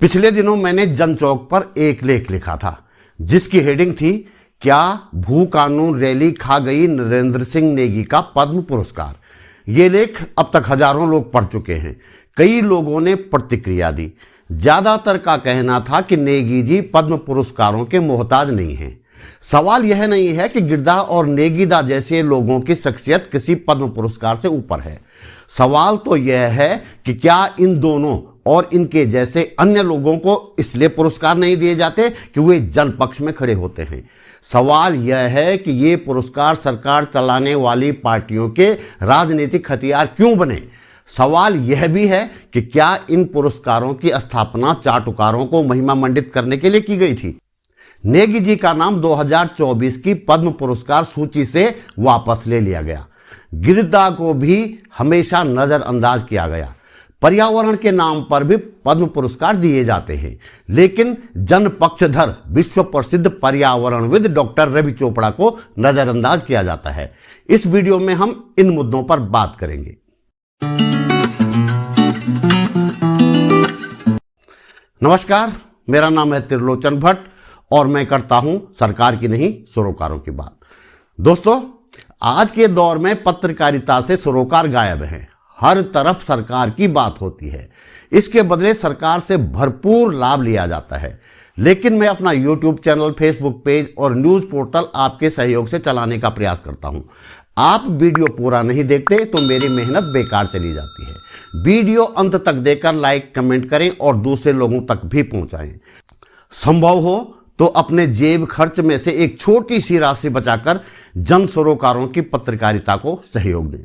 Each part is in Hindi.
पिछले दिनों मैंने जनचौक पर एक लेख लिखा था जिसकी हेडिंग थी, क्या भू कानून रैली खा गई नरेंद्र सिंह नेगी का पद्म पुरस्कार। ये लेख अब तक हजारों लोग पढ़ चुके हैं। कई लोगों ने प्रतिक्रिया दी। ज्यादातर का कहना था कि नेगी जी पद्म पुरस्कारों के मोहताज नहीं हैं। सवाल यह नहीं है कि गिरदा और नेगीदा जैसे लोगों की शख्सियत किसी पद्म पुरस्कार से ऊपर है। सवाल तो यह है कि क्या इन दोनों और इनके जैसे अन्य लोगों को इसलिए पुरस्कार नहीं दिए जाते कि वे जनपक्ष में खड़े होते हैं। सवाल यह है कि ये पुरस्कार सरकार चलाने वाली पार्टियों के राजनीतिक हथियार क्यों बने। सवाल यह भी है कि क्या इन पुरस्कारों की स्थापना चाटुकारों को महिमा मंडित करने के लिए की गई थी। नेगी जी का नाम 2024 की पद्म पुरस्कार सूची से वापस ले लिया गया। गिरदा को भी हमेशा नजरअंदाज किया गया। पर्यावरण के नाम पर भी पद्म पुरस्कार दिए जाते हैं, लेकिन जनपक्षधर विश्व प्रसिद्ध पर्यावरणविद डॉक्टर रवि चोपड़ा को नजरअंदाज किया जाता है। इस वीडियो में हम इन मुद्दों पर बात करेंगे। नमस्कार, मेरा नाम है त्रिलोचन भट्ट और मैं करता हूं सरकार की नहीं सरोकारों की बात। दोस्तों, आज के दौर में पत्रकारिता से सरोकार गायब हैं। हर तरफ सरकार की बात होती है, इसके बदले सरकार से भरपूर लाभ लिया जाता है। लेकिन मैं अपना यूट्यूब चैनल, फेसबुक पेज और न्यूज़ पोर्टल आपके सहयोग से चलाने का प्रयास करता हूं। आप वीडियो पूरा नहीं देखते तो मेरी मेहनत बेकार चली जाती है। वीडियो अंत तक देखकर लाइक, कमेंट करें और दूसरे लोगों तक भी पहुंचाएं। संभव हो तो अपने जेब खर्च में से एक छोटी सी राशि बचाकर जन सरोकारों की पत्रकारिता को सहयोग दें।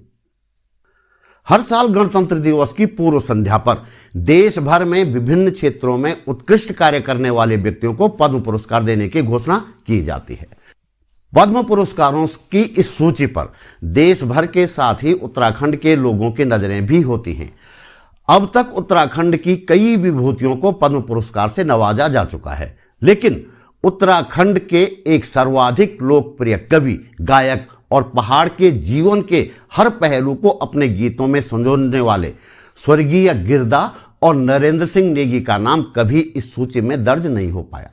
हर साल गणतंत्र दिवस की पूर्व संध्या पर देश भर में विभिन्न क्षेत्रों में उत्कृष्ट कार्य करने वाले व्यक्तियों को पद्म पुरस्कार देने की घोषणा की जाती है। पद्म पुरस्कारों की इस सूची पर देश भर के साथ ही उत्तराखंड के लोगों की नजरें भी होती हैं। अब तक उत्तराखंड की कई विभूतियों को पद्म पुरस्कार से नवाजा जा चुका है, लेकिन उत्तराखंड के एक सर्वाधिक लोकप्रिय कवि, गायक और पहाड़ के जीवन के हर पहलू को अपने गीतों में संजोने वाले स्वर्गीय गिरदा और नरेंद्र सिंह नेगी का नाम कभी इस सूची में दर्ज नहीं हो पाया।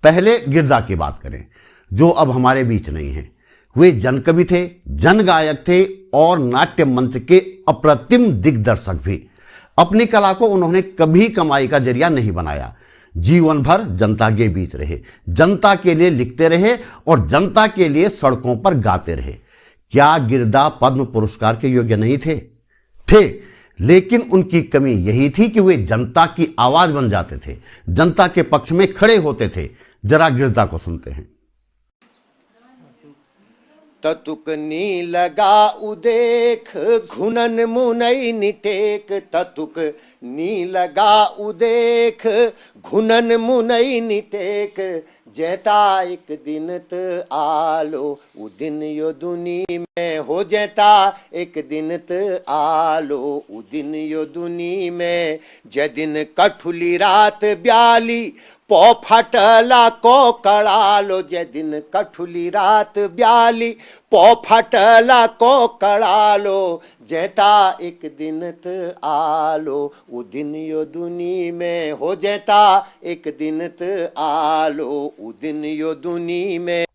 पहले गिरदा की बात करें, जो अब हमारे बीच नहीं है। वे जनकवि थे, जन गायक थे और नाट्य मंच के अप्रतिम दिग्दर्शक भी। अपनी कला को उन्होंने कभी कमाई का जरिया नहीं बनाया। जीवन भर जनता के बीच रहे, जनता के लिए लिखते रहे और जनता के लिए सड़कों पर गाते रहे। क्या गिरदा पद्म पुरस्कार के योग्य नहीं थे? थे, लेकिन उनकी कमी यही थी कि वे जनता की आवाज बन जाते थे, जनता के पक्ष में खड़े होते थे। जरा गिरदा को सुनते हैं। ततुक नी लगा उदेख घुनन मुनई निटेक, ततुक नी लगा उदेख घुनन मुनई निटेक, जैता एक दिन त आलो उ दिन यो दुनी में हो, जैता एक दिन त आलो उ दिन यो दुनी में। जै दिन कठुली रात ब्याली पौ फटला को कड़ालो, जै दिन कठुली रात ब्याली पौ फटला को कड़ालो, जैता एक दिन त आलो उ दिन यो दुनी में हो, जैता एक दिन त आलो उ दिन यो दुनी में।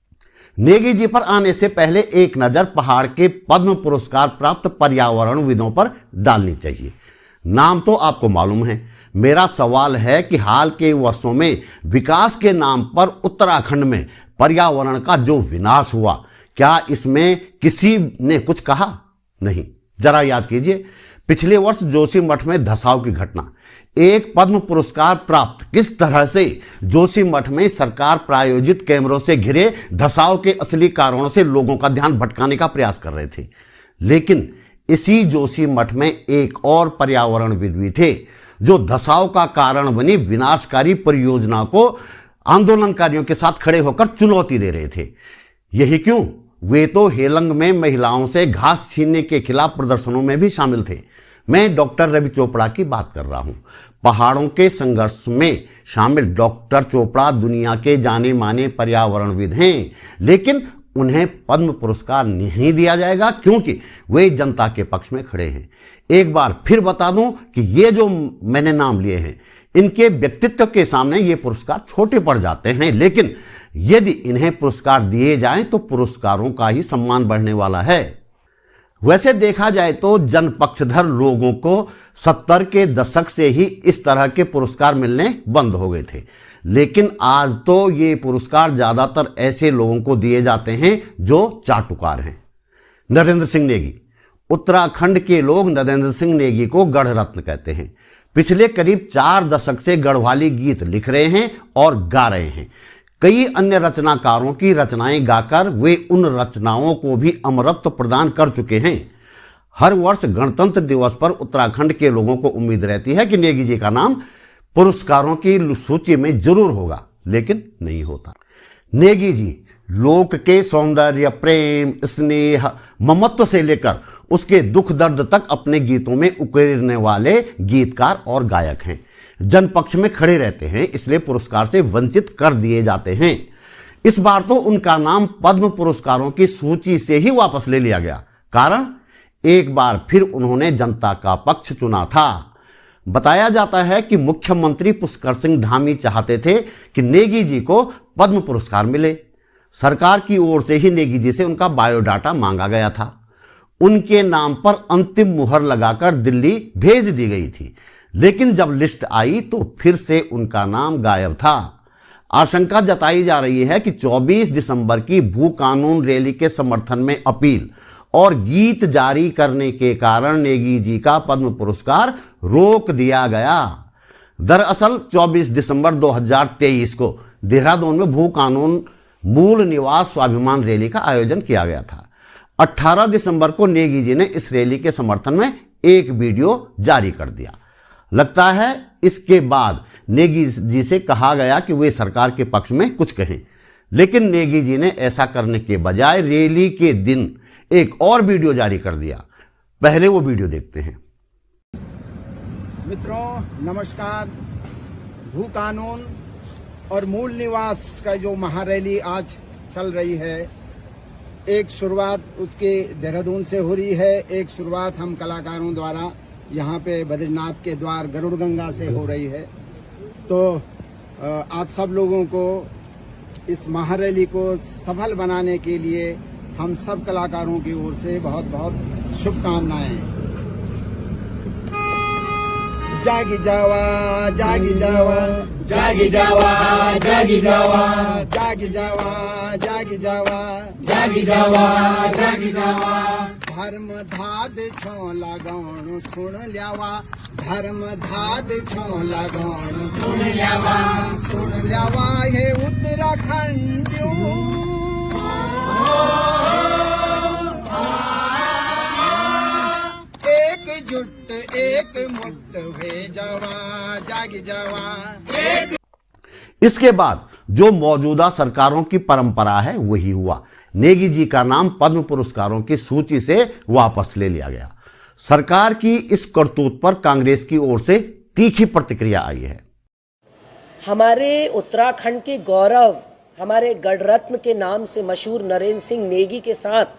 नेगी जी पर आने से पहले एक नजर पहाड़ के पद्म पुरस्कार प्राप्त पर्यावरणविदों पर डालनी चाहिए। नाम तो आपको मालूम है। मेरा सवाल है कि हाल के वर्षों में विकास के नाम पर उत्तराखंड में पर्यावरण का जो विनाश हुआ, क्या इसमें किसी ने कुछ कहा? नहीं। जरा याद कीजिए, पिछले वर्ष जोशीमठ में धसाव की घटना। एक पद्म पुरस्कार प्राप्त किस तरह से जोशीमठ में सरकार प्रायोजित कैमरों से घिरे धसाव के असली कारणों से लोगों का ध्यान भटकाने का प्रयास कर रहे थे। लेकिन इसी जोशीमठ में एक और पर्यावरणविद भी थे जो धसाव का कारण बनी विनाशकारी परियोजना को आंदोलनकारियों के साथ खड़े होकर चुनौती दे रहे थे। यही क्यों, वे तो हेलंग में महिलाओं से घास छीनने के खिलाफ प्रदर्शनों में भी शामिल थे। मैं डॉक्टर रवि चोपड़ा की बात कर रहा हूं। पहाड़ों के संघर्ष में शामिल डॉक्टर चोपड़ा दुनिया के जाने माने पर्यावरणविद हैं, लेकिन उन्हें पद्म पुरस्कार नहीं दिया जाएगा क्योंकि वे जनता के पक्ष में खड़े हैं। एक बार फिर बता दूं कि ये जो मैंने नाम लिए हैं, इनके व्यक्तित्व के सामने ये पुरस्कार छोटे पड़ जाते हैं, लेकिन यदि इन्हें पुरस्कार दिए जाएं तो पुरस्कारों का ही सम्मान बढ़ने वाला है। वैसे देखा जाए तो जनपक्षधर लोगों को 70 के दशक से ही इस तरह के पुरस्कार मिलने बंद हो गए थे, लेकिन आज तो ये पुरस्कार ज्यादातर ऐसे लोगों को दिए जाते हैं जो चाटुकार हैं। नरेंद्र सिंह नेगी, उत्तराखंड के लोग नरेंद्र सिंह नेगी को गढ़ रत्न कहते हैं। पिछले करीब 4 दशक से गढ़वाली गीत लिख रहे हैं और गा रहे हैं। कई अन्य रचनाकारों की रचनाएं गाकर वे उन रचनाओं को भी अमरत्व प्रदान कर चुके हैं। हर वर्ष गणतंत्र दिवस पर उत्तराखंड के लोगों को उम्मीद रहती है कि नेगी जी का नाम पुरस्कारों की सूची में जरूर होगा, लेकिन नहीं होता। नेगी जी लोक के सौंदर्य, प्रेम, स्नेह, ममत्व से लेकर उसके दुख दर्द तक अपने गीतों में उकेरने वाले गीतकार और गायक हैं। जनपक्ष में खड़े रहते हैं, इसलिए पुरस्कार से वंचित कर दिए जाते हैं। इस बार तो उनका नाम पद्म पुरस्कारों की सूची से ही वापस ले लिया गया। कारण, एक बार फिर उन्होंने जनता का पक्ष चुना था। बताया जाता है कि मुख्यमंत्री पुष्कर सिंह धामी चाहते थे कि नेगी जी को पद्म पुरस्कार मिले। सरकार की ओर से ही नेगी जी से उनका बायोडाटा मांगा गया था। उनके नाम पर अंतिम मुहर लगाकर दिल्ली भेज दी गई थी, लेकिन जब लिस्ट आई तो फिर से उनका नाम गायब था। आशंका जताई जा रही है कि 24 दिसंबर की भू कानून रैली के समर्थन में अपील और गीत जारी करने के कारण नेगी जी का पद्म पुरस्कार रोक दिया गया। दरअसल 24 दिसंबर 2023 को देहरादून में भू कानून मूल निवास स्वाभिमान रैली का आयोजन किया गया था। 18 दिसंबर को नेगी जी ने इस रैली के समर्थन में एक वीडियो जारी कर दिया। लगता है इसके बाद नेगी जी से कहा गया कि वे सरकार के पक्ष में कुछ कहें, लेकिन नेगी जी ने ऐसा करने के बजाय रैली के दिन एक और वीडियो जारी कर दिया। पहले वो वीडियो देखते हैं। मित्रों नमस्कार। भू कानून और मूल निवास का जो महारैली आज चल रही है, एक शुरुआत उसके देहरादून से हो रही है, एक शुरुआत हम कलाकारों द्वारा यहाँ पे बद्रीनाथ के द्वार गरुड़ गंगा से हो रही है। तो आप सब लोगों को इस महारैली को सफल बनाने के लिए हम सब कलाकारों की ओर से बहुत बहुत शुभकामनाएं। जागी जावा जागी जावा जागी जावा जागी जावा जागी जावा जागी जावा जागी जावा जागी जावा धर्म धाद छो लगाउनु सुन ल्यावा धर्म धाद छो लगाउनु सुन ल्यावा हे उत्तराखंडियों एकजुट एक मुट्ठ हुए जावा जागी जावा। इसके बाद जो मौजूदा सरकारों की परंपरा है वही हुआ। नेगी जी का नाम पद्म पुरस्कारों की सूची से वापस ले लिया गया। सरकार की इस करतूत पर कांग्रेस की ओर से तीखी प्रतिक्रिया आई है। हमारे उत्तराखंड के गौरव, हमारे गढ़रत्न के नाम से मशहूर नरेंद्र सिंह नेगी के साथ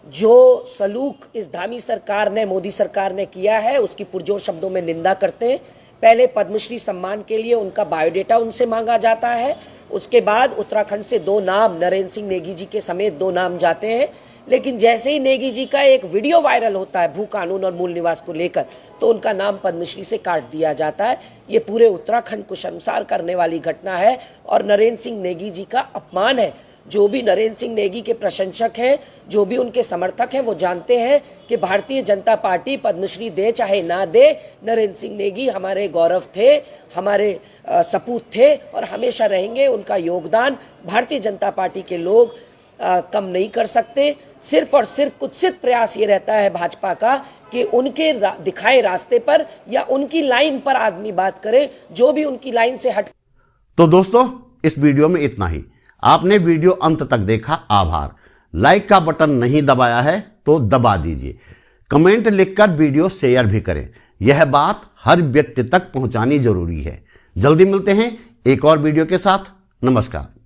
जो सलूक इस धामी सरकार ने, मोदी सरकार ने किया है, उसकी पुरजोर शब्दों में निंदा करते हैं। पहले पद्मश्री सम्मान के लिए उनका बायोडेटा उनसे मांगा जाता है, उसके बाद उत्तराखंड से 2 नाम, नरेंद्र सिंह नेगी जी के समेत 2 नाम जाते हैं। लेकिन जैसे ही नेगी जी का एक वीडियो वायरल होता है भू कानून और मूल निवास को लेकर, तो उनका नाम पद्मश्री से काट दिया जाता है। ये पूरे उत्तराखंड को शर्मसार करने वाली घटना है और नरेंद्र सिंह नेगी जी का अपमान है। जो भी नरेंद्र सिंह नेगी के प्रशंसक हैं, जो भी उनके समर्थक हैं, वो जानते हैं कि भारतीय जनता पार्टी पद्मश्री दे चाहे ना दे, नरेंद्र सिंह नेगी हमारे गौरव थे, हमारे सपूत थे और हमेशा रहेंगे। उनका योगदान भारतीय जनता पार्टी के लोग कम नहीं कर सकते। सिर्फ और सिर्फ कुत्सित प्रयास ये रहता है भाजपा का कि उनके दिखाए रास्ते पर या उनकी लाइन पर आदमी बात करे, जो भी उनकी लाइन से हट। तो दोस्तों, इस वीडियो में इतना ही। आपने वीडियो अंत तक देखा, आभार। लाइक का बटन नहीं दबाया है तो दबा दीजिए। कमेंट लिखकर वीडियो शेयर भी करें। यह बात हर व्यक्ति तक पहुंचानी जरूरी है। जल्दी मिलते हैं एक और वीडियो के साथ। नमस्कार।